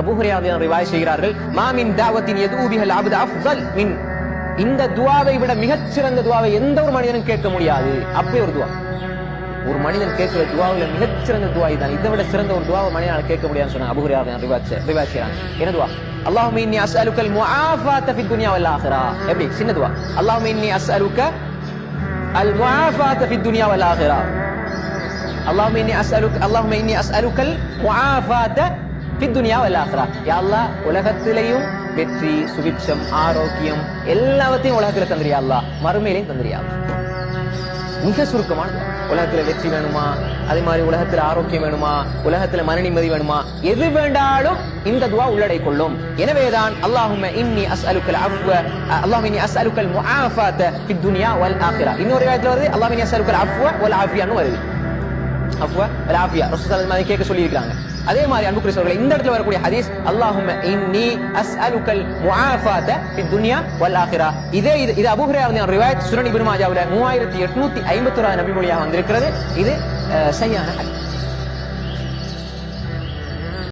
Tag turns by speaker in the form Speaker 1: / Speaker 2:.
Speaker 1: Abu Hurairah ரிவாயத் செய்கிறார்கள், மா மின் தாவத்தின் யதுஉ பிஹல் அப்து அஃதல் மின், இந்த துஆவை விட மிகச் சிறந்த துஆவை எந்த ஒரு மனிதனும் கேட்க முடியாது. அப்படி ஒரு துஆ, ஒரு மனிதன் கேட்கிற துஆவுல மிகச் சிறந்த துஆ இதுதான். இதை விட சிறந்த ஒரு துஆவை மனிதனால் கேட்க முடியாதுன்னு சொன்னாங்க அபூ ஹுரைரா ரிவாயத் செய்றாங்க. என்ன துஆ? அல்லாஹும்ம இன்னி அஸ்அலுக்கல் முஆஃபாத ஃபித் துன்யா வல் ஆখিরা. எப்படி? சின்ன துஆ. அல்லாஹும்ம இன்னி அஸ்அலுக அல் முஆஃபாத ஃபித் துன்யா வல் ஆখিরা. அல்லாஹும்ம இன்னி அஸ்அலுக்கல் முஆஃபாத ஃபித் துன்யா வல் ஆখিরা. யா அல்லாஹ், உலகத்திலேயும் வெற்றி, சுபிட்சம், ஆரோக்கியம் எல்லாவற்றையும் உலகத்துல தந்திரியா அல்லாஹ், மறுமையிலையும் தந்திரியா அல்லாஹ். மிக சுருக்கமான, உலகத்துல வெற்றி வேணுமா, அதே மாதிரி உலகத்துல ஆரோக்கியம் வேணுமா, உலகத்துல மன நிம்மதி வேணுமா, எது வேண்டாலும் இந்த துஆ உள்ளடை கொள்ளும். எனவேதான் அல்லாஹும்ம இன்னி அஸ்அலுக்கல் அஃவ, அல்லாஹும்ம இன்னி அஸ்அலுக்கல் முஆஃபாத ஃபித் துன்யா வல் ஆখিরা. இன்னொரு ரிவாயத்துல வருது அல்லாஹும்ம இன்னி அஸ்அலுக்கல் அஃவ வல் ஆஃபியான்னு வருது. அஃவ வல் ஆஃபியா ரசூலுல்லாஹி ஸல்லல்லாஹு அலைஹி வஸல்லம் கேட்க சொல்லி இருக்காங்க. அதே மாதிரி அன்புக்குரியவர்களே, இந்த இடத்துல வரக்கூடிய ஹதீஸ் அல்லாஹும்ம இன்னி அஸ்அலுக்கல் முஆஃபாத ஃபித் துன்யா வல் ஆখিরা. இது அபூ ஹுரைரா ரிவாயத் சுனன் இப்னு மாஜாவுல 3851 நபி மொழியாக வந்திருக்கிறது. இது சரியான ஹதீஸ்.